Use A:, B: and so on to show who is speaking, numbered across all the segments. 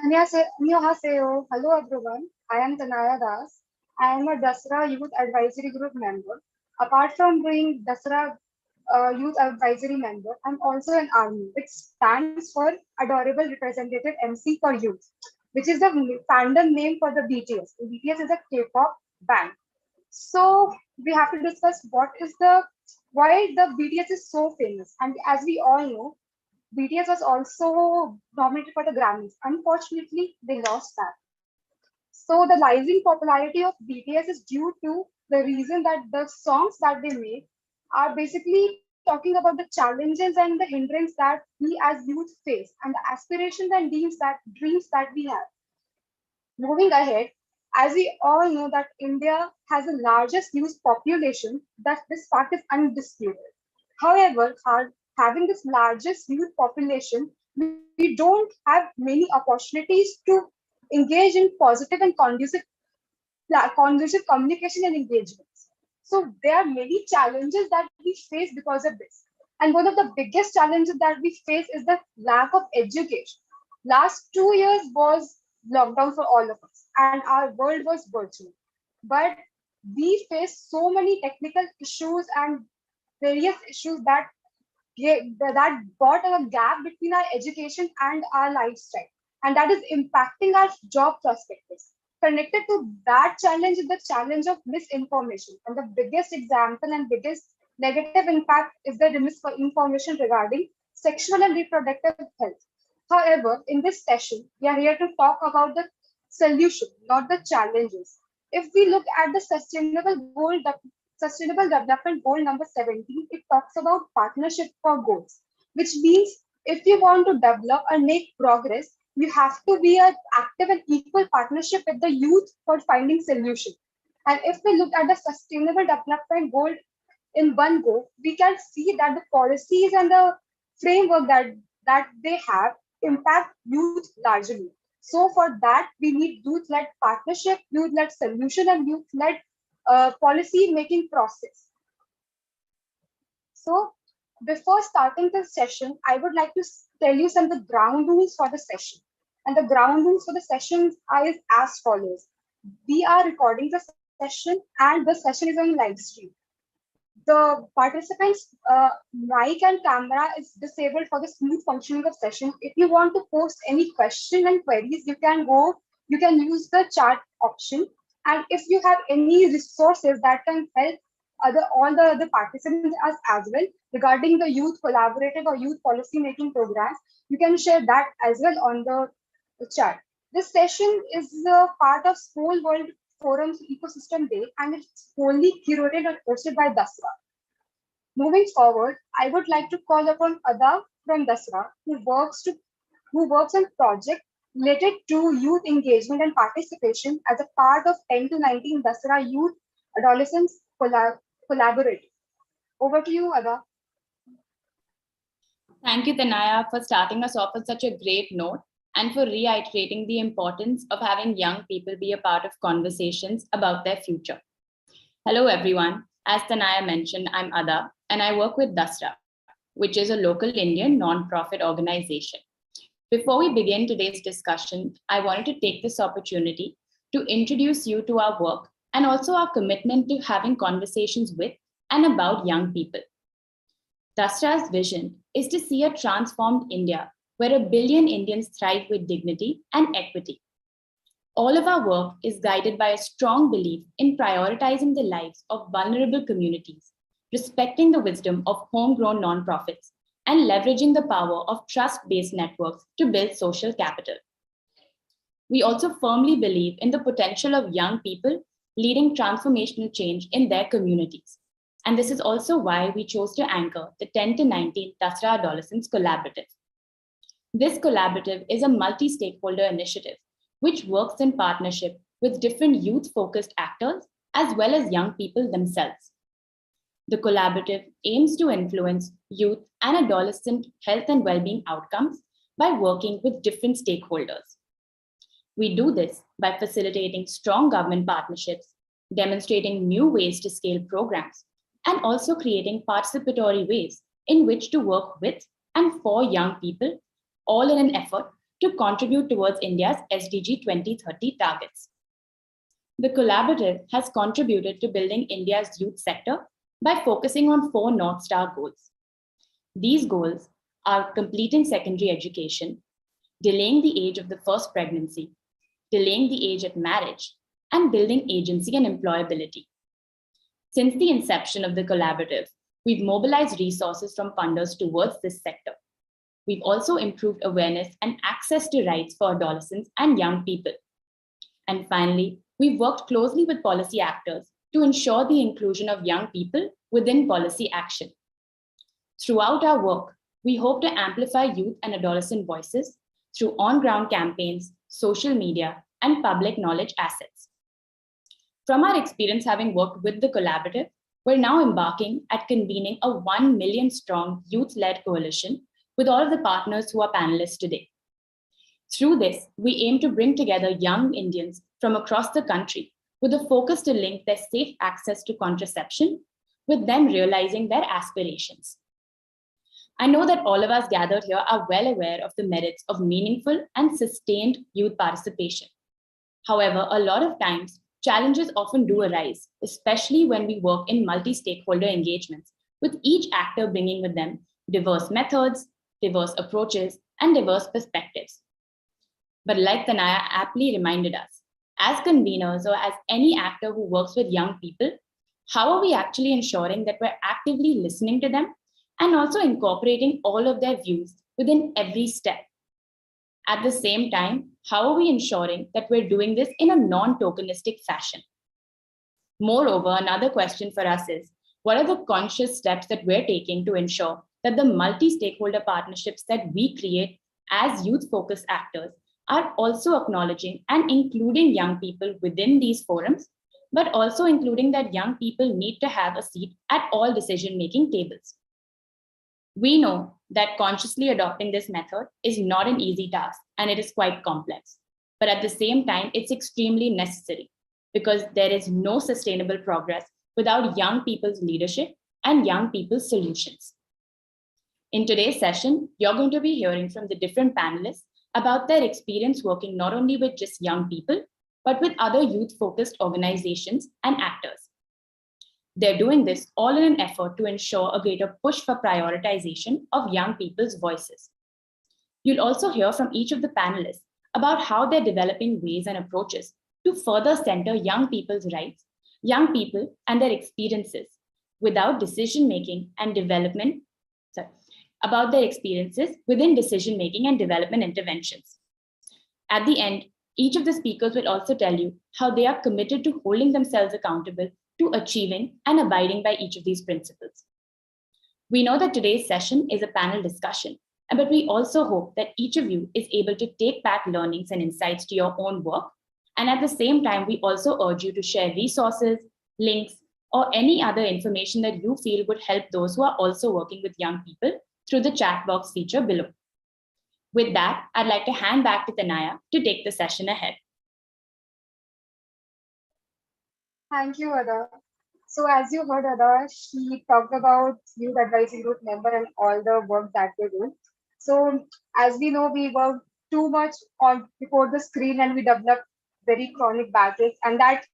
A: Annyeonghaseyo. Hello everyone. I am Tanaya Das. I am a Dasra Youth Advisory Group member. Apart from being Dasra Youth Advisory member, I'm also an ARMY, which stands for Adorable Representative MC for Youth, which is the fandom name for the BTS. BTS is a K-pop band. So we have to discuss why the BTS is so famous. And as we all know, BTS was also nominated for the Grammys. Unfortunately, they lost that. So the rising popularity of BTS is due to the reason that the songs that they make are basically talking about the challenges and the hindrance that we as youth face and the aspirations and dreams that we have. Moving ahead, as we all know that India has the largest youth population, that this fact is undisputed. However, having this largest youth population, we don't have many opportunities to engage in positive and conducive communication and engagements. So there are many challenges that we face because of this. And one of the biggest challenges that we face is the lack of education. Last 2 years was lockdown for all of us, and our world was virtual. But we face so many technical issues and various issues that brought a gap between our education and our lifestyle, and that is impacting our job perspectives. Connected to that challenge is the challenge of misinformation, and the biggest example and biggest negative impact is the misinformation regarding sexual and reproductive health. However, in this session, we are here to talk about the solution, not the challenges. If we look at the Sustainable Development Goal number 17, it talks about partnership for goals, which means if you want to develop and make progress, you have to be an active and equal partnership with the youth for finding solution. And if we look at the Sustainable Development Goal in one go, we can see that the policies and the framework that they have impact youth largely. So for that, we need youth-led partnership, youth-led solution, and youth-led policy making process. So before starting the session, I would like to tell you some of the ground rules for the session. And the ground rules for the session are as follows. We are recording the session and the session is on live stream. The participants' mic and camera is disabled for the smooth functioning of session. If you want to post any question and queries, you can use the chat option. And if you have any resources that can help all the other participants as well regarding the youth collaborative or youth policy making programs, you can share that as well on the chat. This session is a part of Skoll World Forum's Ecosystem Day, and it's wholly curated and hosted by Dasra. Moving forward, I would like to call upon Ada from Dasra, who works on project related to youth engagement and participation as a part of 10 to 19 Dasra Youth Adolescents Collaborative. Over to you, Ada.
B: Thank you, Tanaya, for starting us off on such a great note and for reiterating the importance of having young people be a part of conversations about their future. Hello, everyone. As Tanaya mentioned, I'm Ada, and I work with Dasra, which is a local Indian non-profit organization. Before we begin today's discussion, I wanted to take this opportunity to introduce you to our work and also our commitment to having conversations with and about young people. Dasra's vision is to see a transformed India where 1 billion Indians thrive with dignity and equity. All of our work is guided by a strong belief in prioritizing the lives of vulnerable communities, respecting the wisdom of homegrown nonprofits, and leveraging the power of trust-based networks to build social capital. We also firmly believe in the potential of young people leading transformational change in their communities. And this is also why we chose to anchor the 10 to 19 Dasra Adolescents Collaborative. This collaborative is a multi-stakeholder initiative which works in partnership with different youth-focused actors as well as young people themselves. The collaborative aims to influence youth and adolescent health and well-being outcomes by working with different stakeholders. We do this by facilitating strong government partnerships, demonstrating new ways to scale programs, and also creating participatory ways in which to work with and for young people, all in an effort to contribute towards India's SDG 2030 targets. The collaborative has contributed to building India's youth sector by focusing on 4 North Star goals. These goals are completing secondary education, delaying the age of the first pregnancy, delaying the age at marriage, and building agency and employability. Since the inception of the collaborative, we've mobilized resources from funders towards this sector. We've also improved awareness and access to rights for adolescents and young people. And finally, we've worked closely with policy actors to ensure the inclusion of young people within policy action. Throughout our work, we hope to amplify youth and adolescent voices through on-ground campaigns, social media, and public knowledge assets. From our experience having worked with the collaborative, we're now embarking at convening a 1 million strong youth-led coalition with all of the partners who are panelists today. Through this, we aim to bring together young Indians from across the country with a focus to link their safe access to contraception with them realizing their aspirations. I know that all of us gathered here are well aware of the merits of meaningful and sustained youth participation. However, a lot of times, challenges often do arise, especially when we work in multi-stakeholder engagements, with each actor bringing with them diverse methods, diverse approaches, and diverse perspectives. But like Tanaya aptly reminded us, as conveners or as any actor who works with young people, how are we actually ensuring that we're actively listening to them and also incorporating all of their views within every step? At the same time, how are we ensuring that we're doing this in a non-tokenistic fashion? Moreover, another question for us is, what are the conscious steps that we're taking to ensure that the multi-stakeholder partnerships that we create as youth-focused actors are also acknowledging and including young people within these forums, but also including that young people need to have a seat at all decision-making tables? We know that consciously adopting this method is not an easy task and it is quite complex. But at the same time, it's extremely necessary because there is no sustainable progress without young people's leadership and young people's solutions. In today's session, you're going to be hearing from the different panelists about their experience working not only with just young people, but with other youth-focused organizations and actors. They're doing this all in an effort to ensure a greater push for prioritization of young people's voices. You'll also hear from each of the panelists about how they're developing ways and approaches to further center young people's rights, young people and their experiences without decision-making and development, about their experiences within decision-making and development interventions. At the end, each of the speakers will also tell you how they are committed to holding themselves accountable to achieving and abiding by each of these principles. We know that today's session is a panel discussion, but we also hope that each of you is able to take back learnings and insights to your own work. And at the same time, we also urge you to share resources, links, or any other information that you feel would help those who are also working with young people through the chat box feature below. With that, I'd like to hand back to Tanaya to take the session ahead.
A: Thank you, Ada. So as you heard Ada, she talked about youth advisory group member and all the work that they do. So as we know, we work too much on before the screen and we developed very chronic battles, and that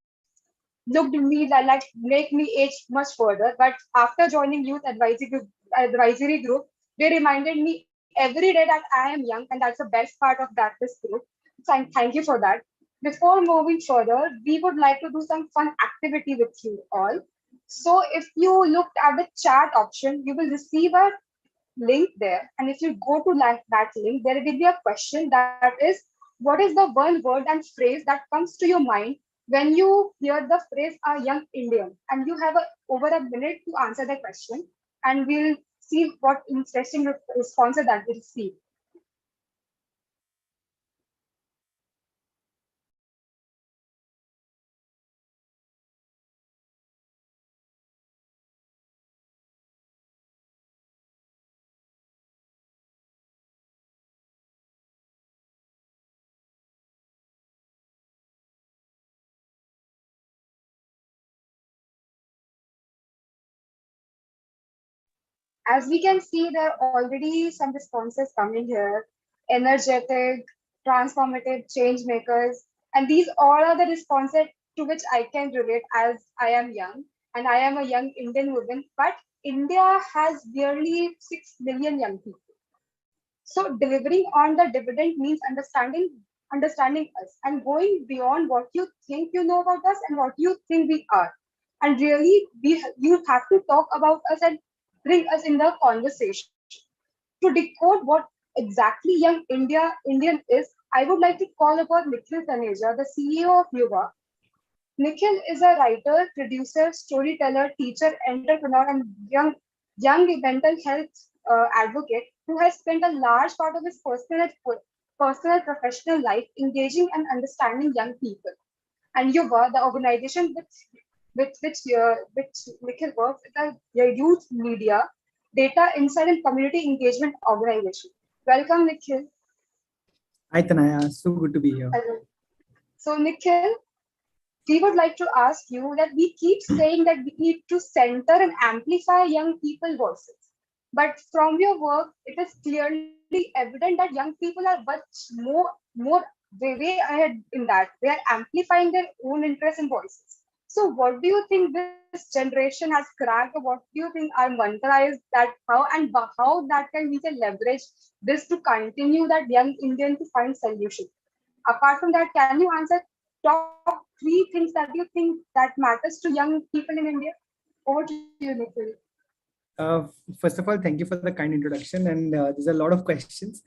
A: looked me like make me age much further. But after joining youth advisory group, they reminded me every day that I am young, and that's the best part of this group. Thank you for that. Before moving further, we would like to do some fun activity with you all. So if you looked at the chat option, you will receive a link there. And if you go to that link, there will be a question that is, what is the one word and phrase that comes to your mind when you hear the phrase a young Indian? And you have over a minute to answer the question, and we'll see what interesting responses that we receive. As we can see, there are already some responses coming here. energetic, transformative change makers. And these all are the responses to which I can relate as I am young and I am a young Indian woman. But India has nearly 6 million young people. So delivering on the dividend means understanding us and going beyond what you think you know about us and what you think we are. And really, you have to talk about us and bring us in the conversation. To decode what exactly young Indian is, I would like to call upon Nikhil Taneja, the CEO of Yuva. Nikhil is a writer, producer, storyteller, teacher, entrepreneur, and young mental health advocate who has spent a large part of his personal professional life engaging and understanding young people. And Yuva, the organization which Nikhil works, is a youth media, data insight, and community engagement organization. Welcome, Nikhil.
C: Hi Tanaya, so good to be here.
A: Hello. So, Nikhil, we would like to ask you that we keep saying that we need to center and amplify young people voices. But from your work, it is clearly evident that young people are much more way ahead in that. They are amplifying their own interests and voices. So, what do you think this generation has cracked, or what do you think our mantra is that how that can we can leverage this to continue that young Indian to find solutions? Apart from that, can you answer top three things that you think that matters to young people in India? Over to you, Nikhil.
C: Uh, First of all, thank you for the kind introduction, and there's a lot of questions.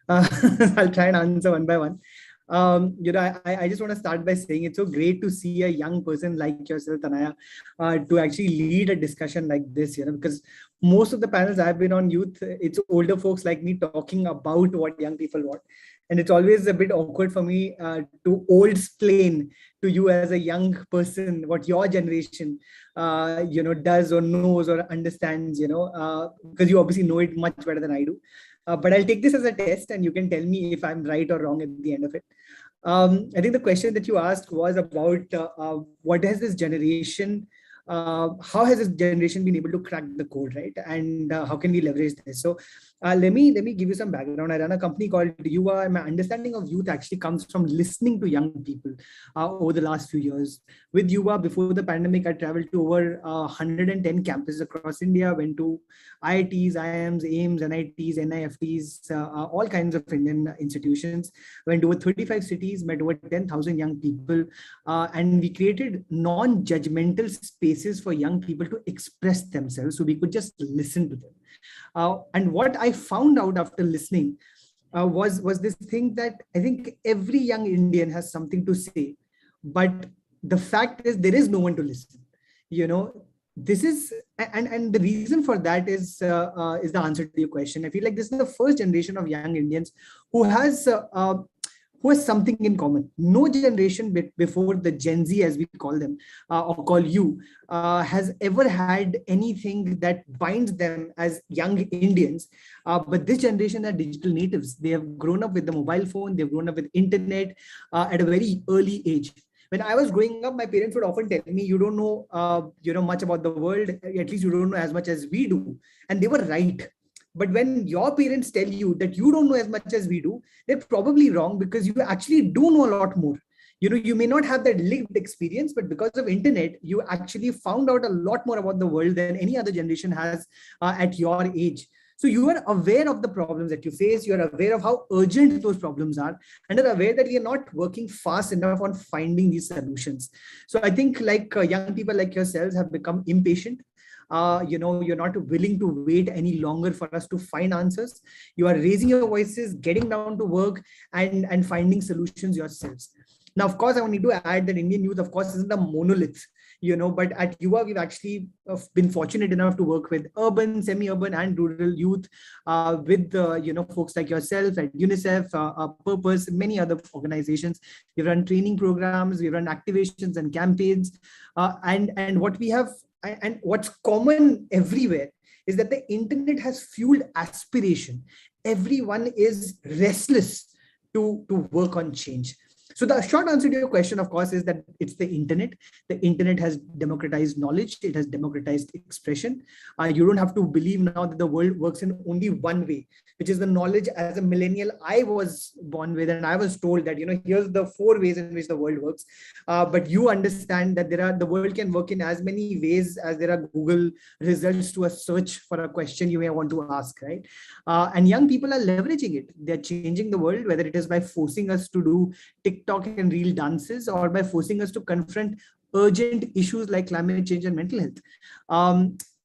C: I'll try and answer one by one. I just want to start by saying it's so great to see a young person like yourself, Tanaya, to actually lead a discussion like this, because most of the panels I've been on youth, it's older folks like me talking about what young people want. And it's always a bit awkward for me to old explain to you as a young person what your generation, does or knows or understands, because you obviously know it much better than I do. But I'll take this as a test and you can tell me if I'm right or wrong at the end of it. I think the question that you asked was about what has this generation, how has this generation been able to crack the code, right? And how can we leverage this? So let me give you some background. I run a company called Yuva, and my understanding of youth actually comes from listening to young people over the last few years. With Yuva, before the pandemic, I traveled to over 110 campuses across India, went to IITs, IIMs, AIMS, NITs, NIFTs, all kinds of Indian institutions, went to over 35 cities, met over 10,000 young people, and we created non-judgmental spaces for young people to express themselves so we could just listen to them. And what I found out after listening was this thing that I think every young Indian has something to say, but the fact is there is no one to listen. This is and the reason for that is the answer to your question. I feel like this is the first generation of young Indians who has something in common. No generation before the Gen Z, as we call them, or call you, has ever had anything that binds them as young Indians. But this generation are digital natives. They have grown up with the mobile phone. They've grown up with internet at a very early age. When I was growing up, my parents would often tell me, you don't know, much about the world. At least you don't know as much as we do. And they were right. But when your parents tell you that you don't know as much as we do, they're probably wrong, because you actually do know a lot more. You may not have that lived experience, but because of internet, you actually found out a lot more about the world than any other generation has at your age. So you are aware of the problems that you face. You're aware of how urgent those problems are, and are aware that we are not working fast enough on finding these solutions. So I think like young people like yourselves have become impatient. You're not willing to wait any longer for us to find answers. You are raising your voices, getting down to work, and finding solutions yourselves. Now, of course, I need to add that Indian youth, of course, isn't a monolith, but at Yuva, we've actually been fortunate enough to work with urban, semi-urban, and rural youth, with folks like yourself at UNICEF, Purpose, many other organizations. We run training programs, we run activations and campaigns, and what we have. And what's common everywhere is that the internet has fueled aspiration. Everyone is restless to work on change. So the short answer to your question, of course, is that it's the internet. The internet has democratized knowledge. It has democratized expression. You don't have to believe now that the world works in only one way, which is the knowledge. As a millennial, I was born with, and I was told that, here's the 4 ways in which the world works. But you understand that the world can work in as many ways as there are Google results to a search for a question you may want to ask, right? And young people are leveraging it. They're changing the world, whether it is by forcing us to do TikTok and reel dances, or by forcing us to confront urgent issues like climate change and mental health.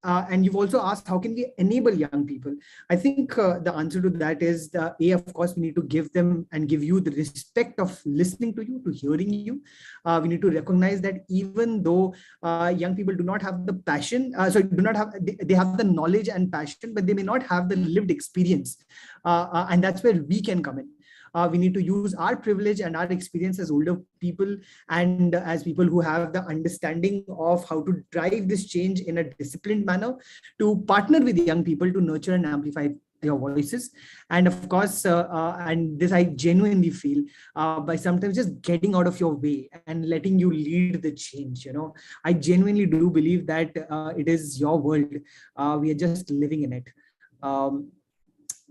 C: And you've also asked, how can we enable young people? I think the answer to that is, of course, we need to give them and give you the respect of listening to you, to hearing you. We need to recognize that even though young people do not have the passion, they have the knowledge and passion, but they may not have the lived experience. And that's where we can come in. We need to use our privilege and our experience as older people and as people who have the understanding of how to drive this change in a disciplined manner, to partner with young people to nurture and amplify your voices. And of course, and this I genuinely feel, by sometimes just getting out of your way and letting you lead the change. I genuinely do believe that it is your world. We are just living in it.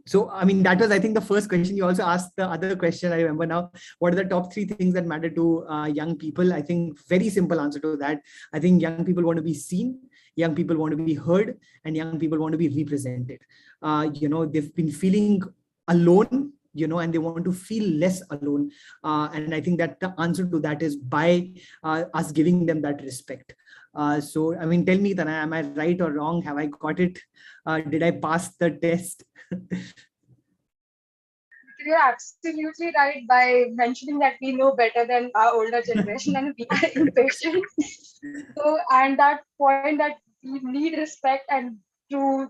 C: So, I mean, that was, I think, the first question. You also asked the other question, I remember now. What are the top 3 things that matter to young people? I think very simple answer to that. I think young people want to be seen, young people want to be heard, and young people want to be represented. They've been feeling alone, and they want to feel less alone. And I think that the answer to that is by us giving them that respect. So, I mean, tell me, Tanaya, am I right or wrong? Have I got it? Did I pass the test?
A: You're absolutely right by mentioning that we know better than our older generation and we are impatient. So, and that point that we need respect and to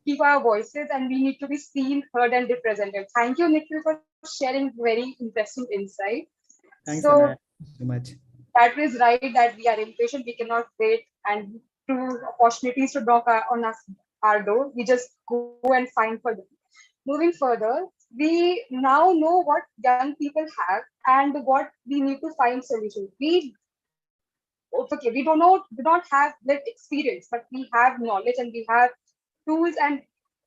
A: keep our voices, and we need to be seen, heard, and represented. Thank you, Nikhil, for sharing very interesting insight.
C: Thanks,
A: So,
C: Tanaya, so much.
A: that is right that we are impatient. We cannot wait and to opportunities to knock on our door. We just go and find for them. Moving further, we now know what young people have and what we need to find solutions. We do not have lived experience, but we have knowledge and we have tools and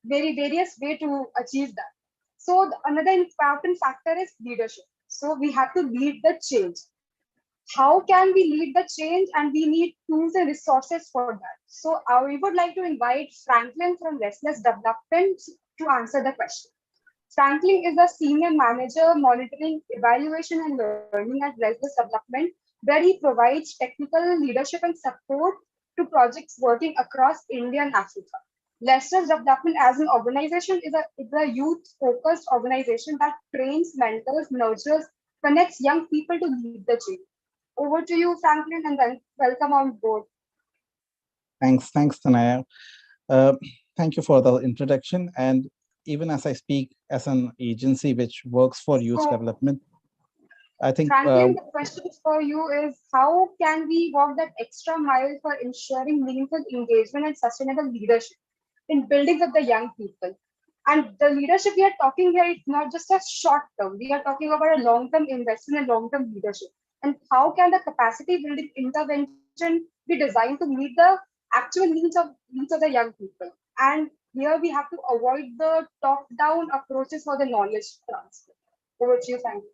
A: very various way to achieve that. So another important factor is leadership. So we have to lead the change. How can we lead the change? And we need tools and resources for that. So we would like to invite Franklin from Restless Development to answer the question. Franklin is a senior manager monitoring evaluation and learning at Restless Development, where he provides technical leadership and support to projects working across India and Africa. Restless Development as an organization is a youth-focused organization that trains, mentors, nurtures, connects young people to lead the change. Over to you, Franklin, and then welcome on board.
D: Thanks, Tanaya. Thank you for the introduction. And even as I speak as an agency which works for youth development, I think
A: Franklin, the question for you is, how can we walk that extra mile for ensuring meaningful engagement and sustainable leadership in building with the young people? And the leadership we are talking here is not just a short term. We are talking about a long-term investment and long-term leadership. And how can the capacity building intervention be designed to meet the actual needs of the young people? And here we have to avoid the top-down approaches for the knowledge transfer. Over to you, Franklin.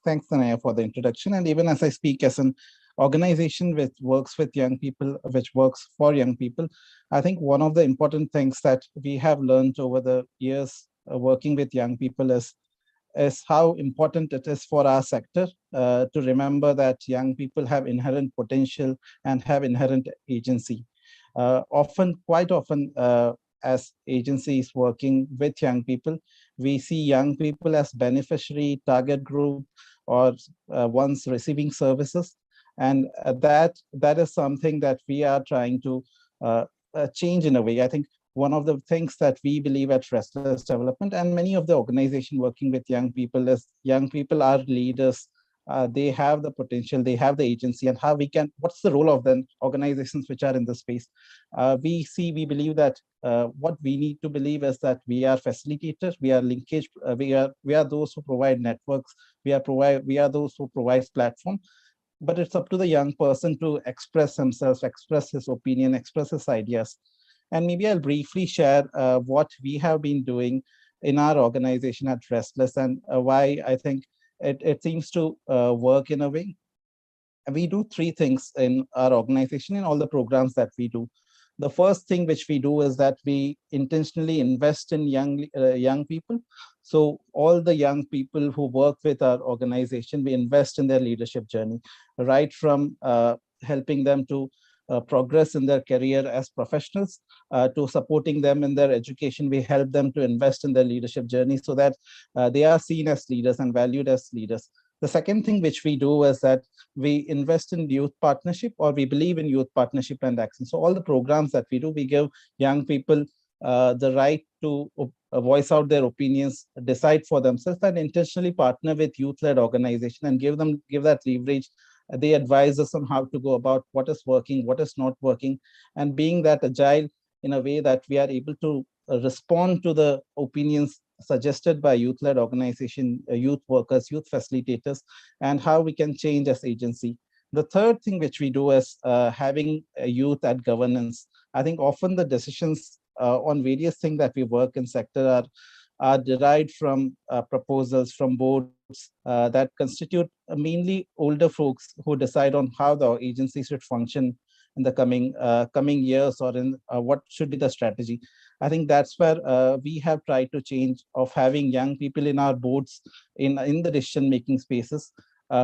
D: Thanks, Tanaya, for the introduction. And even as I speak as an organization which works with young people, which works for young people, I think one of the important things that we have learned over the years working with young people is how important it is for our sector to remember that young people have inherent potential and have inherent agency. Quite often, as agencies working with young people, we see young people as beneficiary, target group, or ones receiving services. And that is something that we are trying to change in a way. I think one of the things that we believe at Restless Development and many of the organizations working with young people is young people are leaders they have the potential, they have the agency, and how we can, what's the role of the organizations which are in the space. We believe that what we need to believe is that we are facilitators, we are linkage, we are those who provide networks, we are those who provide platform, but it's up to the young person to express himself, express his opinion, express his ideas. And maybe I'll briefly share what we have been doing in our organization at Restless, and why I think it seems to work in a way. We do three things in our organization in all the programs that we do. The first thing which we do is that we intentionally invest in young people. So all the young people who work with our organization, we invest in their leadership journey, right from helping them to progress in their career as professionals, to supporting them in their education. We help them to invest in their leadership journey so that they are seen as leaders and valued as leaders. The second thing which we do is that we invest in youth partnership, or we believe in youth partnership and action. So all the programs that we do, we give young people the right to voice out their opinions, decide for themselves, and intentionally partner with youth-led organization and give that leverage. They advise us on how to go about what is working, what is not working, and being that agile in a way that we are able to respond to the opinions suggested by youth-led organization, youth workers, youth facilitators, and how we can change as agency. The third thing which we do is having youth at governance. I think often the decisions on various things that we work in sector are derived from proposals from boards that constitute mainly older folks who decide on how the agency should function in the coming years, or in what should be the strategy. I think that's where we have tried to change, of having young people in our boards, in the decision-making spaces,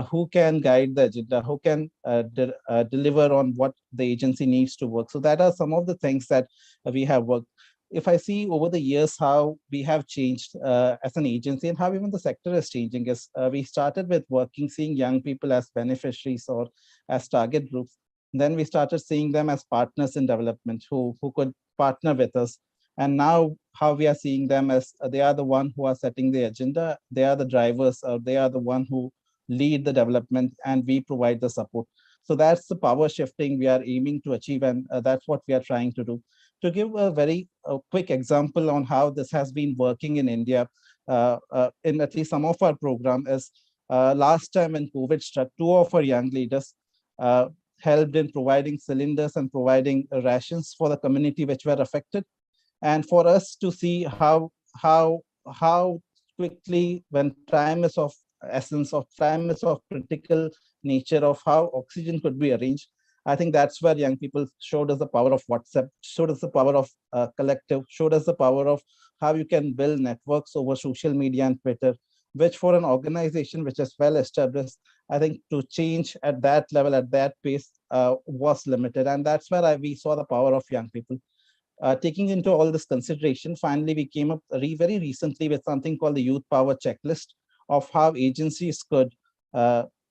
D: who can guide the agenda, who can deliver on what the agency needs to work. So that are some of the things that we have worked. If I see over the years how we have changed as an agency, and how even the sector is changing, is we started with seeing young people as beneficiaries or as target groups. Then we started seeing them as partners in development who could partner with us. And now how we are seeing them as they are the one who are setting the agenda, they are the drivers, or they are the one who lead the development, and we provide the support. So that's the power shifting we are aiming to achieve, and that's what we are trying to do. To give a very quick example on how this has been working in India, in at least some of our program, is last time when COVID struck, two of our young leaders helped in providing cylinders and providing rations for the community which were affected. And for us to see how quickly, when time is of essence, of time is of critical nature, of how oxygen could be arranged, I think that's where young people showed us the power of WhatsApp, showed us the power of collective, showed us the power of how you can build networks over social media and Twitter, which for an organization which is well established, I think to change at that level, at that pace, was limited. And that's where we saw the power of young people. Taking into all this consideration, finally, we came up very recently with something called the Youth Power Checklist, of how agencies could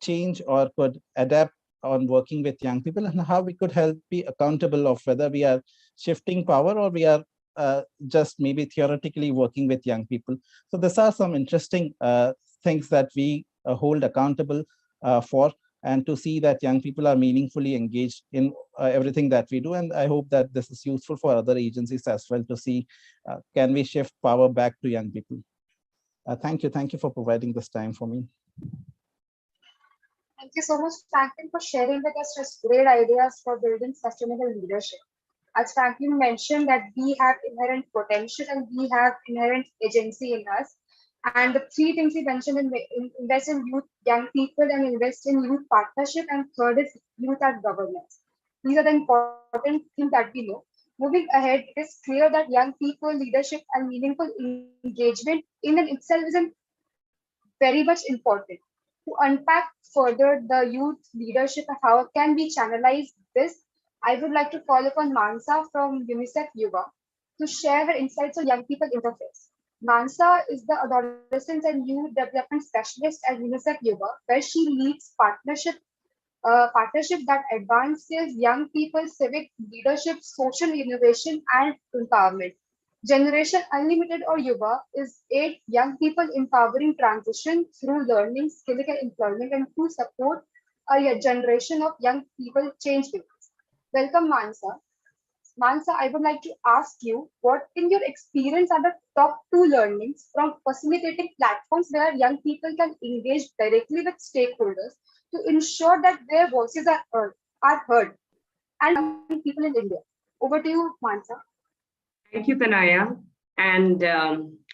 D: change or could adapt on working with young people, and how we could help be accountable of whether we are shifting power or we are just maybe theoretically working with young people. So these are some interesting things that we hold accountable for, and to see that young people are meaningfully engaged in everything that we do. And I hope that this is useful for other agencies as well, to see can we shift power back to young people. Thank you for providing this time for me.
A: Thank you so much, Franklin, for sharing with us such great ideas for building sustainable leadership. As Franklin mentioned, that we have inherent potential and we have inherent agency in us. And the three things he mentioned, invest in youth, young people, and invest in youth partnership, and third is youth as governance. These are the important things that we know. Moving ahead, it is clear that young people, leadership, and meaningful engagement in and itself is very much important. To unpack further the youth leadership and how can we channelize this, I would like to call upon Mansa from UNICEF Yuva to share her insights on young people interface. Mansa is the adolescent and youth development specialist at UNICEF Yuva, where she leads partnership that advances young people's civic leadership, social innovation, and empowerment. Generation Unlimited or Yuva is 8 young people empowering transition through learning, skilling, and employment, and to support a generation of young people change makers. Welcome, Mansa. Mansa, I would like to ask you what, in your experience, are the top 2 learnings from facilitating platforms where young people can engage directly with stakeholders to ensure that their voices are heard and young people in India? Over to you, Mansa.
E: Thank you, Tanaya. And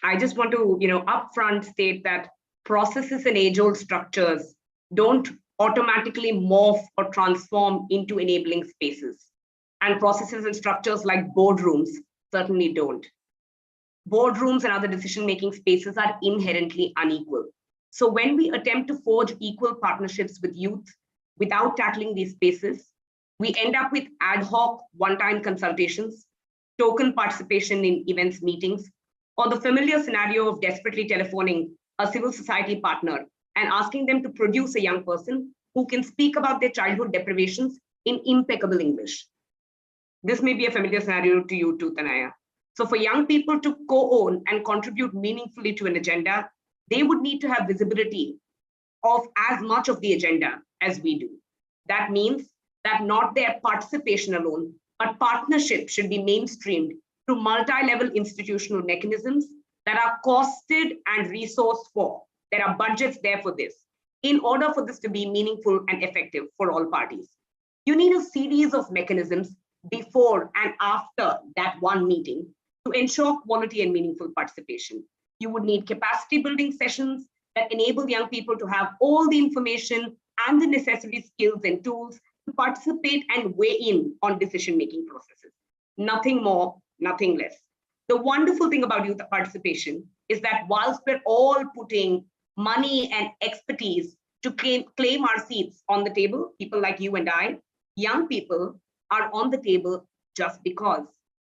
E: I just want to, upfront state that processes and age-old structures don't automatically morph or transform into enabling spaces. And processes and structures like boardrooms certainly don't. Boardrooms and other decision-making spaces are inherently unequal. So when we attempt to forge equal partnerships with youth without tackling these spaces, we end up with ad hoc one-time consultations, token participation in events meetings, or the familiar scenario of desperately telephoning a civil society partner and asking them to produce a young person who can speak about their childhood deprivations in impeccable English. This may be a familiar scenario to you too, Tanaya. So for young people to co-own and contribute meaningfully to an agenda, they would need to have visibility of as much of the agenda as we do. That means that not their participation alone, but partnership should be mainstreamed through multi-level institutional mechanisms that are costed and resourced for. There are budgets there for this, in order for this to be meaningful and effective for all parties. You need a series of mechanisms before and after that one meeting to ensure quality and meaningful participation. You would need capacity building sessions that enable young people to have all the information and the necessary skills and tools to participate and weigh in on decision-making processes. Nothing more, nothing less. The wonderful thing about youth participation is that whilst we're all putting money and expertise to claim our seats on the table, people like you and I, young people are on the table just because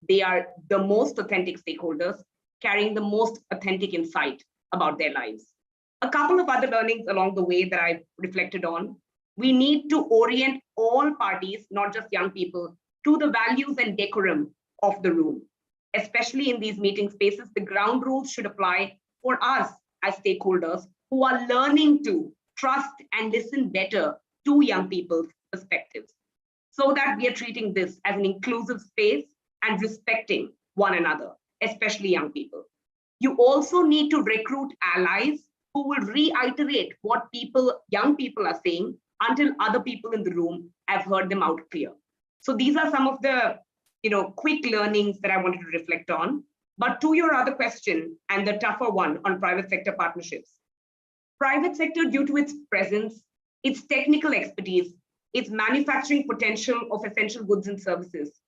E: they are the most authentic stakeholders, carrying the most authentic insight about their lives. A couple of other learnings along the way that I've reflected on. We need to orient all parties, not just young people, to the values and decorum of the room. Especially in these meeting spaces, the ground rules should apply for us as stakeholders who are learning to trust and listen better to young people's perspectives, so that we are treating this as an inclusive space and respecting one another, especially young people. You also need to recruit allies who will reiterate what young people are saying until other people in the room have heard them out clear. So these are some of the quick learnings that I wanted to reflect on. But to your other question, and the tougher one on private sector partnerships. Private sector, due to its presence, its technical expertise, its manufacturing potential of essential goods and services,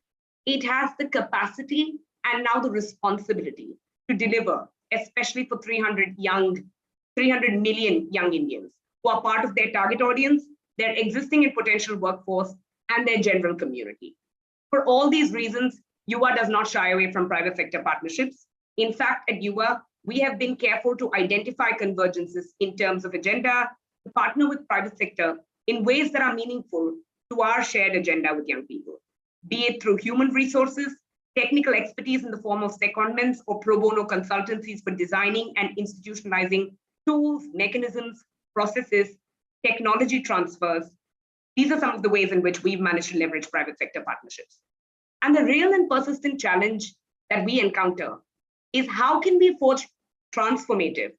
E: it has the capacity and now the responsibility to deliver, especially for 300 million young Indians who are part of their target audience, their existing and potential workforce, and their general community. For all these reasons, UVA does not shy away from private sector partnerships. In fact, at UVA, we have been careful to identify convergences in terms of agenda, to partner with private sector in ways that are meaningful to our shared agenda with young people, be it through human resources, technical expertise in the form of secondments or pro bono consultancies for designing and institutionalizing tools, mechanisms, processes, technology transfers. These are some of the ways in which we've managed to leverage private sector partnerships. And the real and persistent challenge that we encounter is how can we forge transformative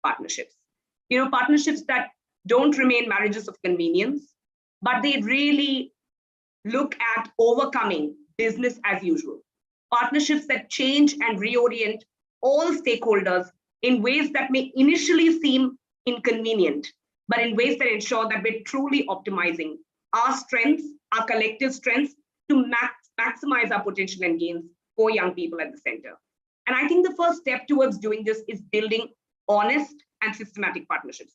E: partnerships? Partnerships that don't remain marriages of convenience, but they really look at overcoming business as usual. Partnerships that change and reorient all stakeholders in ways that may initially seem inconvenient, but in ways that ensure that we're truly optimizing our strengths, our collective strengths, to maximize our potential and gains for young people at the center. And I think the first step towards doing this is building honest and systematic partnerships.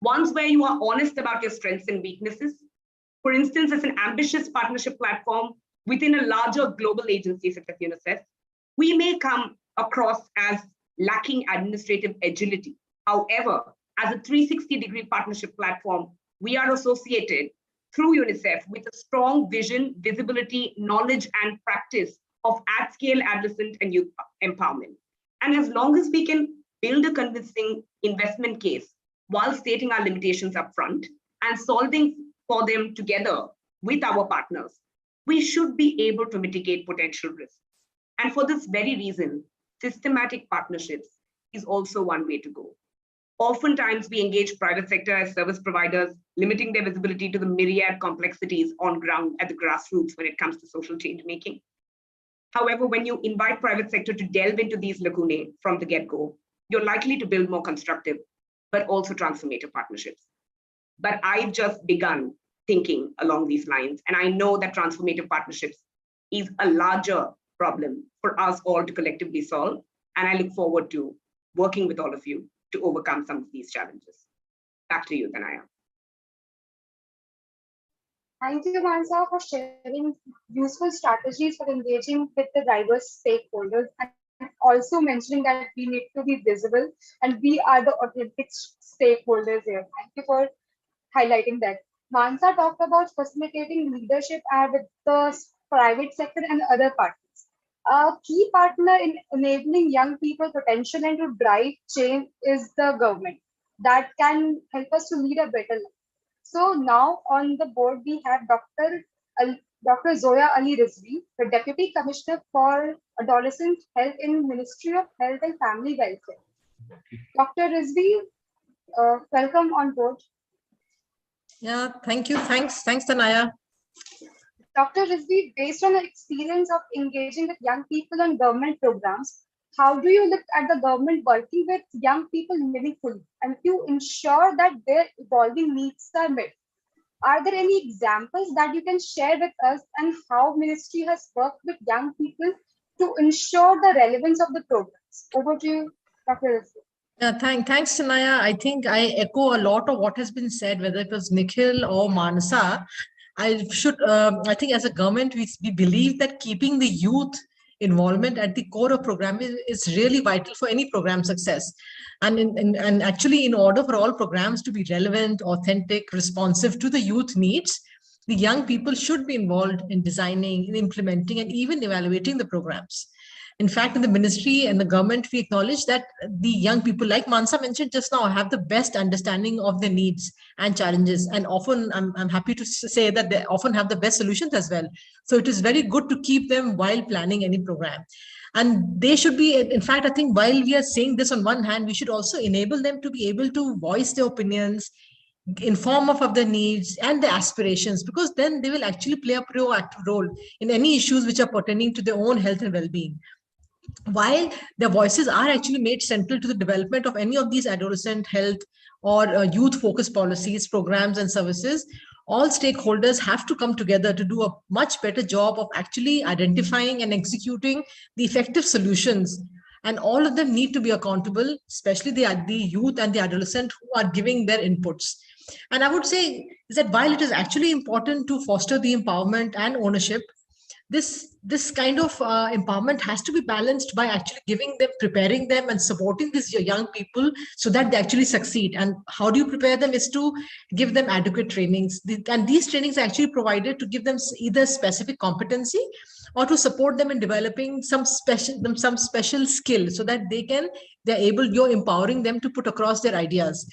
E: Ones where you are honest about your strengths and weaknesses. For instance, as an ambitious partnership platform within a larger global agency such as UNICEF, we may come across as lacking administrative agility. However, as a 360-degree partnership platform, we are associated through UNICEF with a strong vision, visibility, knowledge, and practice of at-scale adolescent and youth empowerment. And as long as we can build a convincing investment case while stating our limitations upfront and solving for them together with our partners, we should be able to mitigate potential risks. And for this very reason, systematic partnerships is also one way to go. Oftentimes, we engage private sector as service providers, limiting their visibility to the myriad complexities on ground at the grassroots when it comes to social change making. However, when you invite private sector to delve into these lacunae from the get-go, you're likely to build more constructive, but also transformative partnerships. But I've just begun thinking along these lines, and I know that transformative partnerships is a larger problem for us all to collectively solve, and I look forward to working with all of you to overcome some of these challenges. Back to you, Tanaya.
A: Thank you, Mansa, for sharing useful strategies for engaging with the diverse stakeholders and also mentioning that we need to be visible and we are the authentic stakeholders here. Thank you for highlighting that. Mansa talked about facilitating leadership with the private sector and other partners. A key partner in enabling young people potential and to drive change is the government that can help us to lead a better life. So now on the board, we have Dr. Zoya Ali Rizvi, the Deputy Commissioner for Adolescent Health in Ministry of Health and Family Welfare. Dr. Rizvi, welcome on board.
F: Yeah, thank you. Thanks, Tanaya.
A: Dr. Rizvi, based on the experience of engaging with young people on government programs, how do you look at the government working with young people meaningfully and to ensure that their evolving needs are met? Are there any examples that you can share with us and how ministry has worked with young people to ensure the relevance of the programs? Over to you, Dr. Rizvi.
F: Thanks, Tanaya. I think I echo a lot of what has been said, whether it was Nikhil or Manasa. I think as a government, we believe that keeping the youth involvement at the core of program is really vital for any program success. And actually, in order for all programs to be relevant, authentic, responsive to the youth needs, the young people should be involved in designing, in implementing, and even evaluating the programs. In fact, in the ministry and the government, we acknowledge that the young people, like Mansa mentioned just now, have the best understanding of their needs and challenges. And often, I'm happy to say that they often have the best solutions as well. So it is very good to keep them while planning any program. And they should be, in fact, I think while we are saying this on one hand, we should also enable them to be able to voice their opinions, inform of their needs and their aspirations, because then they will actually play a proactive role in any issues which are pertaining to their own health and well-being. While their voices are actually made central to the development of any of these adolescent health or youth-focused policies, programs, and services, all stakeholders have to come together to do a much better job of actually identifying and executing the effective solutions. And all of them need to be accountable, especially the youth and the adolescent who are giving their inputs. And I would say is that while it is actually important to foster the empowerment and ownership, this kind of empowerment has to be balanced by actually giving them, preparing them and supporting these young people so that they actually succeed. And how do you prepare them is to give them adequate trainings. And these trainings are actually provided to give them either specific competency or to support them in developing some special skill so that you're empowering them to put across their ideas.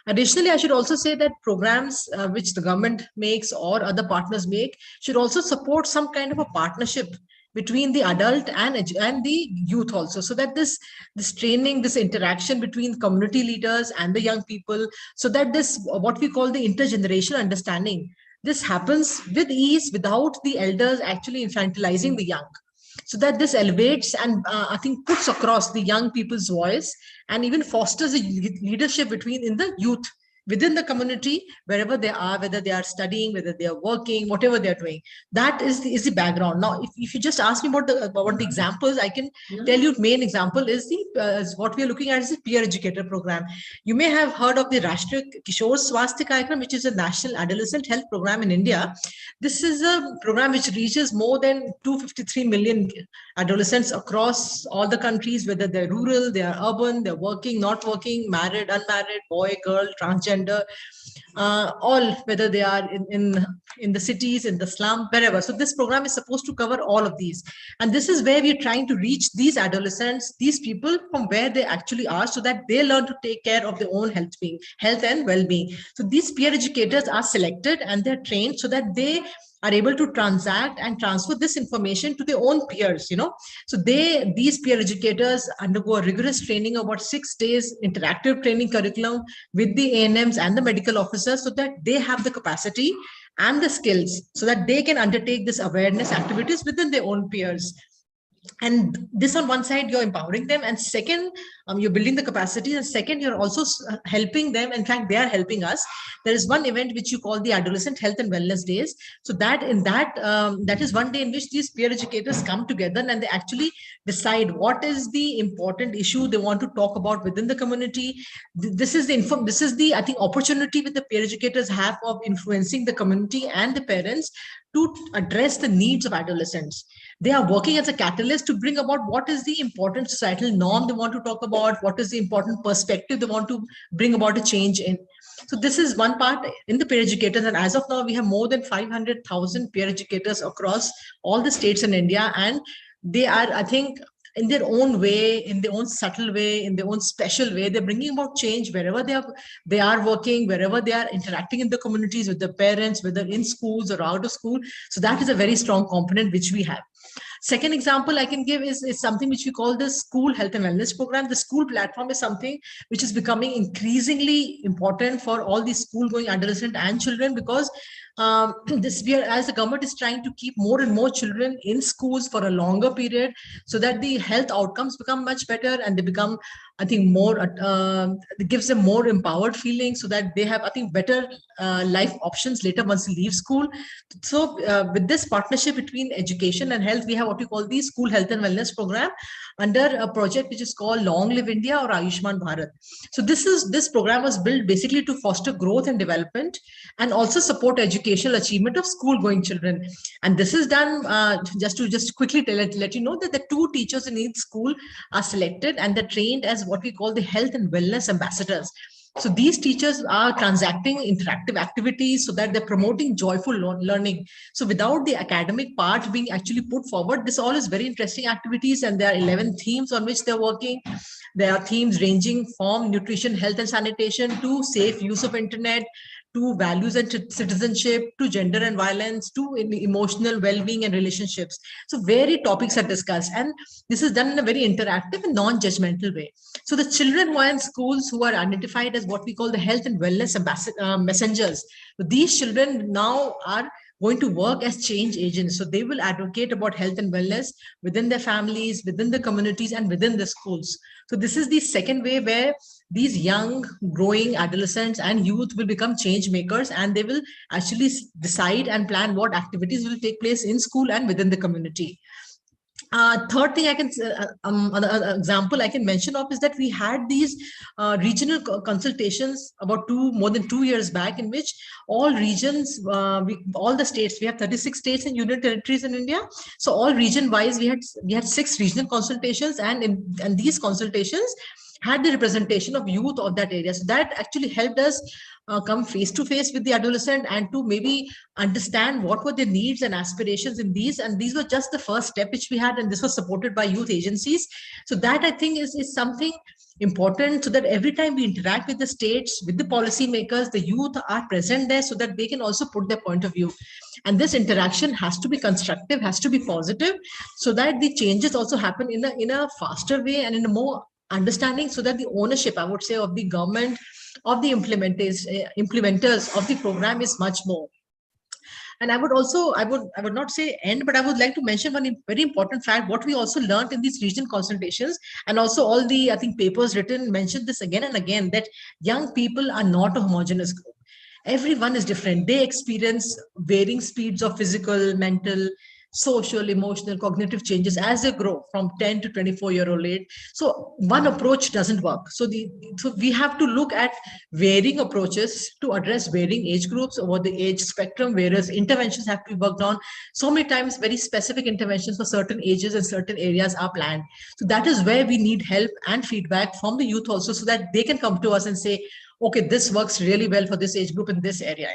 F: Additionally, I should also say that programs which the government makes or other partners make should also support some kind of a partnership between the adult and the youth also, so that this training, this interaction between community leaders and the young people, so that this, what we call the intergenerational understanding, this happens with ease without the elders actually infantilizing the young. So that this elevates and I think puts across the young people's voice and even fosters a leadership in the youth within the community, wherever they are, whether they are studying, whether they are working, whatever they're doing. That is the background. Now, if you just ask me about the examples, I can tell you main example is what we are looking at is the peer educator program. You may have heard of the Rashtriya Kishore Swasthya कार्यक्रम, which is a national adolescent health program in India. This is a program which reaches more than 253 million adolescents across all the countries, whether they're rural, they are urban, they're working, not working, married, unmarried, boy, girl, transgender. all, whether they are in the cities, in the slum, wherever. So this program is supposed to cover all of these. And this is where we're trying to reach these adolescents, these people from where they actually are, so that they learn to take care of their own health and well-being. So these peer educators are selected and they're trained so that they are able to transact and transfer this information to their own peers, So these peer educators undergo a rigorous training, about 6 days interactive training curriculum with the ANMs and the medical officers, so that they have the capacity and the skills so that they can undertake this awareness activities within their own peers. And this, on one side, you're empowering them, and second, you're building the capacity, and second, you're also helping them. In fact, they are helping us. There is one event which you call the Adolescent Health and Wellness Days. So that is one day in which these peer educators come together and they actually decide what is the important issue they want to talk about within the community. This is the I think opportunity with the peer educators have of influencing the community and the parents to address the needs of adolescents. They are working as a catalyst to bring about what is the important societal norm they want to talk about, what is the important perspective they want to bring about a change in. So this is one part in the peer educators. And as of now, we have more than 500,000 peer educators across all the states in India. And they are, I think, in their own way, in their own subtle way, in their own special way, they're bringing about change wherever they are working, wherever they are interacting in the communities with the parents, whether in schools or out of school. So that is a very strong component which we have. Second example I can give is something which we call the School Health and Wellness Program. The school platform is something which is becoming increasingly important for all these school-going adolescents and children, because as the government is trying to keep more and more children in schools for a longer period, so that the health outcomes become much better and they become, I think, more, it gives them more empowered feeling, so that they have, I think, better life options later once they leave school. So with this partnership between education and health, we have what we call the School Health and Wellness Program under a project which is called Long Live India or Ayushman Bharat. So this program was built basically to foster growth and development and also support educational achievement of school-going children. And this is done just quickly let you know that the 2 teachers in each school are selected and they're trained as what we call the health and wellness ambassadors. So these teachers are transacting interactive activities so that they're promoting joyful learning. So without the academic part being actually put forward, this all is very interesting activities, and there are 11 themes on which they're working. There are themes ranging from nutrition, health and sanitation to safe use of internet, to values and citizenship, to gender and violence, to emotional well-being and relationships. So varied topics are discussed, and this is done in a very interactive and non-judgmental way. So the children who are in schools who are identified as what we call the health and wellness messengers, these children now are going to work as change agents. So they will advocate about health and wellness within their families, within the communities, and within the schools. So this is the second way where these young, growing adolescents and youth will become change makers, and they will actually decide and plan what activities will take place in school and within the community. Third thing I can, example I can mention of is that we had these regional consultations about more than 2 years back, in which all regions, all the states, we have 36 states and union territories in India. So all region wise, we had 6 regional consultations, and these consultations had the representation of youth of that area. So that actually helped us come face to face with the adolescent and to maybe understand what were their needs and aspirations in these. And these were just the first step which we had, and this was supported by youth agencies. So that, I think, is something important, so that every time we interact with the states, with the policymakers, the youth are present there so that they can also put their point of view. And this interaction has to be constructive, has to be positive, so that the changes also happen in a faster way and in a more understanding, so that the ownership, I would say, of the government, of the implementers of the program is much more. And I would not say end, but I would like to mention one very important fact. What we also learned in these regional consultations, and also all the, I think, papers written mention this again and again, that young people are not a homogeneous group. Everyone is different. They experience varying speeds of physical, mental, social, emotional, cognitive changes as they grow from 10 to 24-year-old age. So one approach doesn't work. So we have to look at varying approaches to address varying age groups over the age spectrum, whereas interventions have to be worked on. So many times very specific interventions for certain ages and certain areas are planned. So that is where we need help and feedback from the youth also, so that they can come to us and say, okay, this works really well for this age group in this area,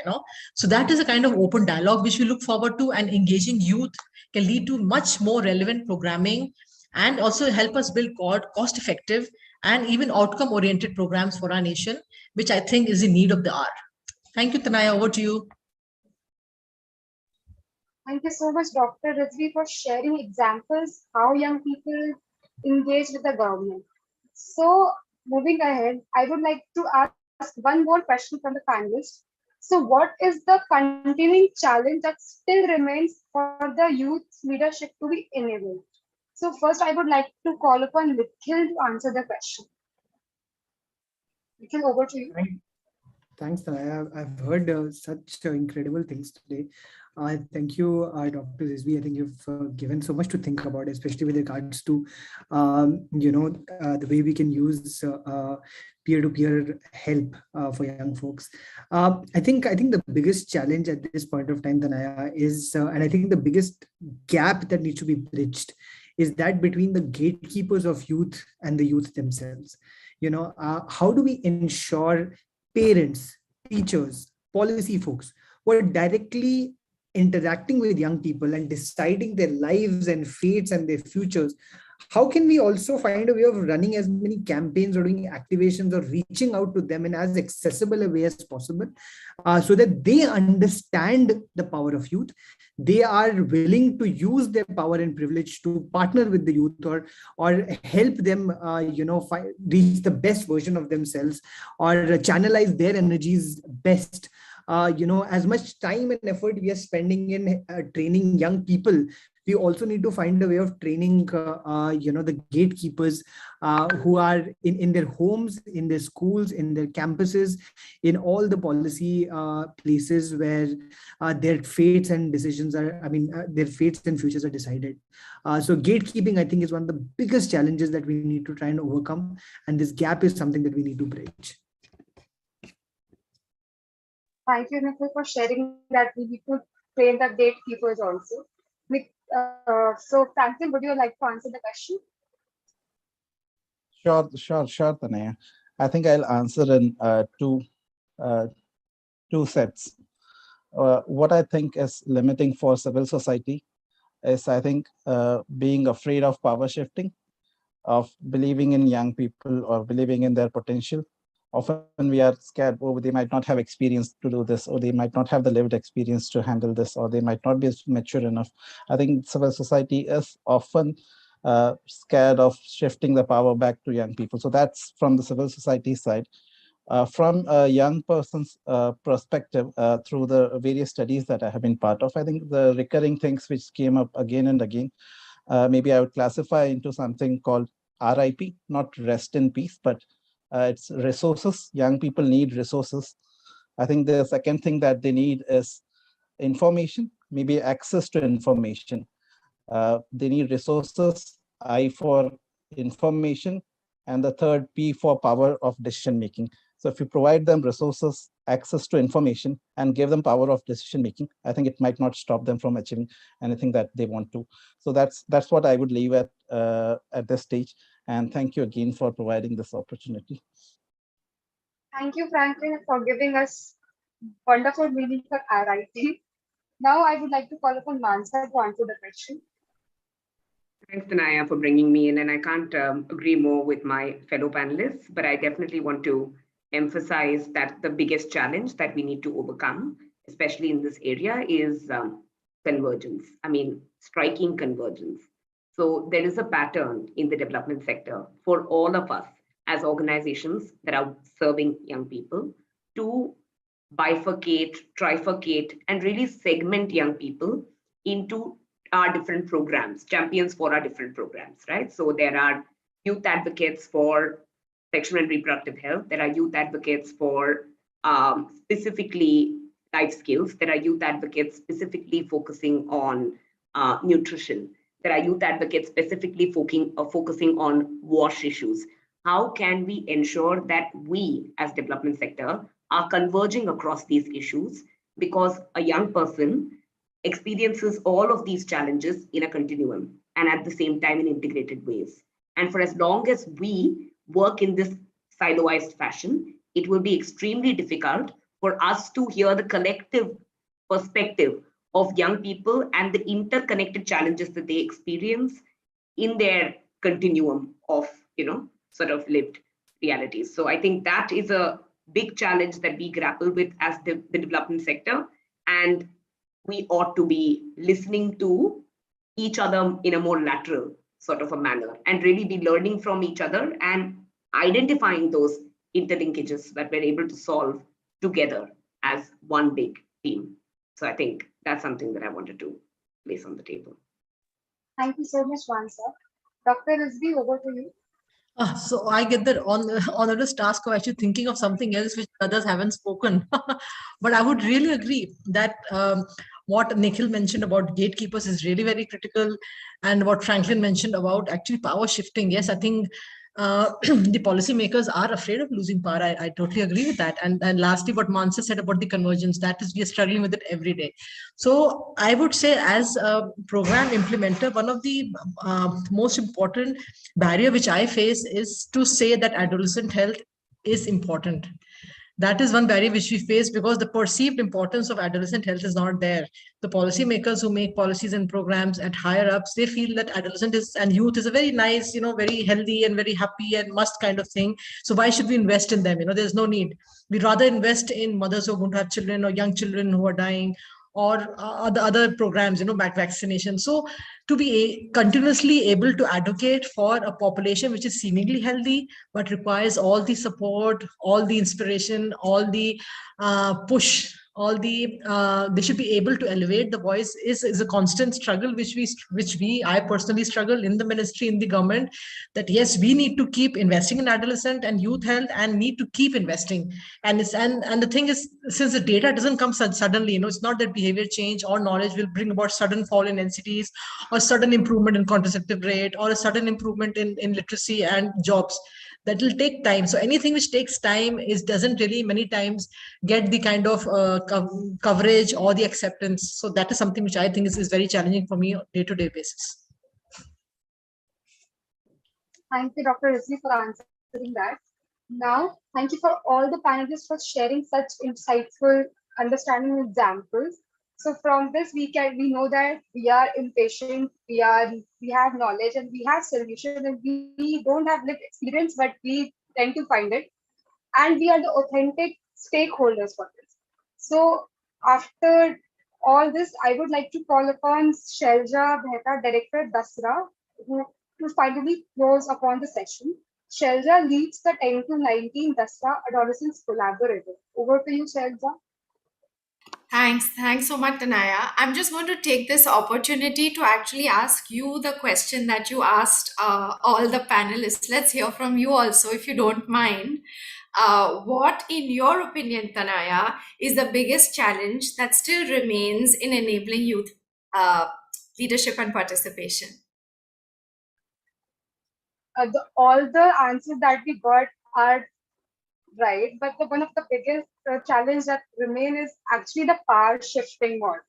F: So that is a kind of open dialogue which we look forward to, and engaging youth can lead to much more relevant programming and also help us build cost effective and even outcome oriented programs for our nation, which I think is in need of the hour. Thank you, Tanaya. Over to you.
A: Thank you so much, Dr. Rizvi, for sharing examples how young people engage with the government. So, moving ahead, I would like to ask one more question from the panelists. So, what is the continuing challenge that still remains for the youth leadership to be enabled? So, first, I would like to call upon Nikhil to answer the question. Nikhil, over to you.
C: Thanks, Tanaya. I've heard such incredible things today. Thank you, Dr. Rizvi. I think you've given so much to think about, especially with regards to, the way we can use peer-to-peer help for young folks. I think the biggest challenge at this point of time, Tanaya, is, and I think the biggest gap that needs to be bridged is that between the gatekeepers of youth and the youth themselves. How do we ensure parents, teachers, policy folks who are directly interacting with young people and deciding their lives and fates and their futures, how can we also find a way of running as many campaigns or doing activations or reaching out to them in as accessible a way as possible, so that they understand the power of youth, they are willing to use their power and privilege to partner with the youth or help them reach the best version of themselves or channelize their energies best. As much time and effort we are spending in training young people, we also need to find a way of training the gatekeepers who are in their homes, in their schools, in their campuses, in all the policy places where their fates and decisions are, their fates and futures are decided. So gatekeeping, I think, is one of the biggest challenges that we need to try and overcome, and this gap is something that we need to bridge.
A: Thank you, Nikhil, for sharing that we need to train the gatekeepers also. So, Franklin, would you like to answer the question?
D: Sure, Tanaya. I think I'll answer in two sets. What I think is limiting for civil society is, I think, being afraid of power shifting, of believing in young people or believing in their potential. Often we are scared, oh, they might not have experience to do this, or they might not have the lived experience to handle this, or they might not be mature enough. I think civil society is often scared of shifting the power back to young people. So that's from the civil society side. From a young person's perspective, through the various studies that I have been part of, I think the recurring things which came up again and again, maybe I would classify into something called RIP, not rest in peace, but it's resources. Young people need resources. I think the second thing that they need is information, maybe access to information. They need resources, I for information, and the third, P for power of decision making. So if you provide them resources, access to information, and give them power of decision making, I think it might not stop them from achieving anything that they want to. So that's what I would leave at this stage. And thank you again for providing this opportunity.
A: Thank you, Franklin, for giving us wonderful meaning for RIT. Now I would like to call upon Mansa to answer the question.
E: Thanks, Tanaya, for bringing me in. And I can't agree more with my fellow panelists, but I definitely want to emphasize that the biggest challenge that we need to overcome, especially in this area, is convergence. Striking convergence. So there is a pattern in the development sector for all of us as organizations that are serving young people to bifurcate, trifurcate, and really segment young people into our different programs, champions for our different programs, right? So there are youth advocates for sexual and reproductive health. There are youth advocates for specifically life skills. There are youth advocates specifically focusing on nutrition. There are youth advocates specifically focusing on WASH issues. How can we ensure that we as development sector are converging across these issues? Because a young person experiences all of these challenges in a continuum and at the same time in integrated ways. And for as long as we work in this siloized fashion, it will be extremely difficult for us to hear the collective perspective of young people and the interconnected challenges that they experience in their continuum of, sort of lived realities. So I think that is a big challenge that we grapple with as the development sector. And we ought to be listening to each other in a more lateral sort of a manner and really be learning from each other and identifying those interlinkages that we're able to solve together as one big team. So I think that's something that I wanted to place on the table.
A: Thank you so much, Vansa. Dr. Rizvi, over to you.
F: So I get the honorous task of actually thinking of something else which others haven't spoken. But I would really agree that what Nikhil mentioned about gatekeepers is really very critical, and what Franklin mentioned about actually power shifting. Yes, I think the policymakers are afraid of losing power. I totally agree with that. And lastly, what Mansa said about the convergence, that is, we are struggling with it every day. So I would say, as a program implementer, one of the most important barrier which I face is to say that adolescent health is important. That is one barrier which we face, because the perceived importance of adolescent health is not there. The policymakers who make policies and programs at higher ups, they feel that adolescent and youth is a very nice, very healthy and very happy and must kind of thing. So why should we invest in them? There's no need. We'd rather invest in mothers who are going to have children, or young children who are dying, or other programs, back vaccination. So to be continuously able to advocate for a population which is seemingly healthy, but requires all the support, all the inspiration, all the push, all the they should be able to elevate the voice, is a constant struggle which I personally struggle in the ministry, in the government, that yes, we need to keep investing in adolescent and youth health, and need to keep investing. And the thing is, since the data doesn't come suddenly, it's not that behavior change or knowledge will bring about sudden fall in NCTs, or sudden improvement in contraceptive rate, or a sudden improvement in literacy and jobs. That will take time. So anything which takes time doesn't really many times get the kind of coverage or the acceptance. So that is something which I think is very challenging for me on a day-to-day basis.
A: Thank you, Dr. Rizvi, for answering that. Now, thank you for all the panelists for sharing such insightful understanding examples. So from this, we know that we are impatient, we have knowledge, and we have solution, and we don't have lived experience, but we tend to find it, and we are the authentic stakeholders for this. So after all this, I would like to call upon Shelja Bheta, Director DASRA, to finally close upon the session. Shelja leads the 10 to 19 DASRA Adolescents Collaborative. Over to you, Shelja.
G: Thanks so much, Tanaya. I'm just going to take this opportunity to actually ask you the question that you asked all the panelists. Let's hear from you also, if you don't mind. What, in your opinion, Tanaya, is the biggest challenge that still remains in enabling youth leadership and participation?
A: All the answers that we got are right, but one of the biggest challenge that remain is actually the power shifting model.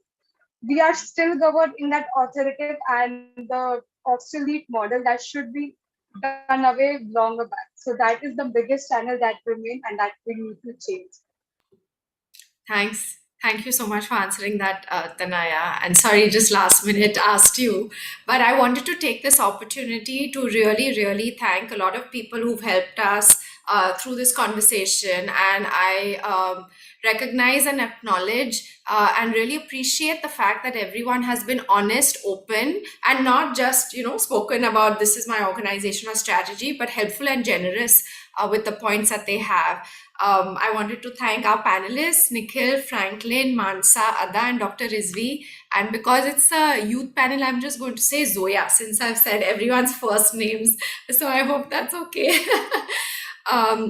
A: We are still governed in that authoritative and the obsolete model that should be done away longer back. So that is the biggest channel that remains, and that we need to change.
G: Thanks. Thank you so much for answering that, Tanaya. And sorry, just last minute asked you, but I wanted to take this opportunity to really thank a lot of people who've helped us through this conversation. And I recognize and acknowledge and really appreciate the fact that everyone has been honest, open, and not just, spoken about this is my organization or strategy, but helpful and generous with the points that they have. I wanted to thank our panelists, Nikhil, Franklin, Mansa, Ada, and Dr. Rizvi. And because it's a youth panel, I'm just going to say Zoya, since I've said everyone's first names. So I hope that's okay.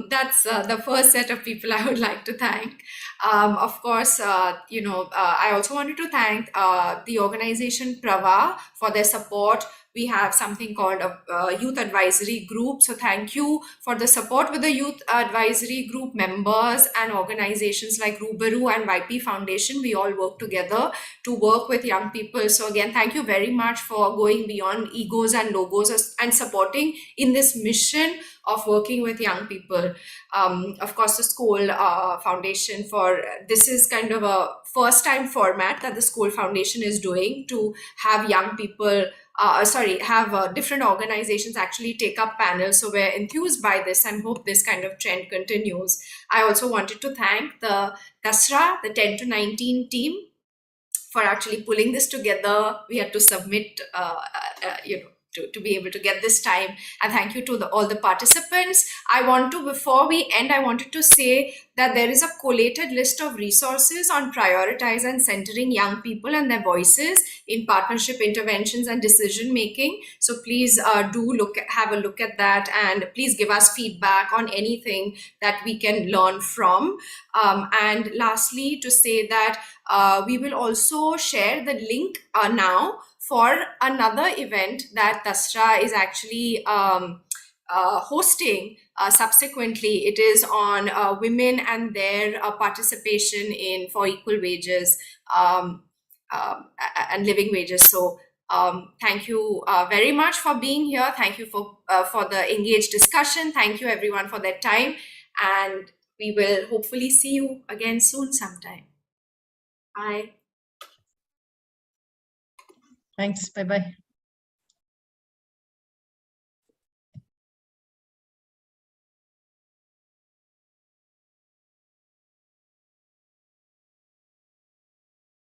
G: That's the first set of people I would like to thank. Of course, I also wanted to thank the organization Prava for their support we have something called a youth advisory group. So thank you for the support with the youth advisory group members and organizations like Rubaru and YP Foundation. We all work together to work with young people. So again, thank you very much for going beyond egos and logos and supporting in this mission of working with young people. Of course, the Skoll Foundation this is kind of a first time format that the Skoll Foundation is doing to have young people, have different organizations actually take up panels. So we're enthused by this and hope this kind of trend continues. I also wanted to thank the Dasra, the 10 to 19 team, for actually pulling this together. We had to submit, to be able to get this time. And thank you to all the participants. Before we end, I wanted to say that there is a collated list of resources on prioritize and centering young people and their voices in partnership interventions and decision making. So please have a look at that, and please give us feedback on anything that we can learn from. And lastly, to say that we will also share the link now for another event that Dasra is actually hosting subsequently. It is on women and their participation for equal wages and living wages. So thank you very much for being here. Thank you for the engaged discussion. Thank you everyone for their time, and we will hopefully see you again soon sometime. Bye.
F: Thanks. Bye-bye.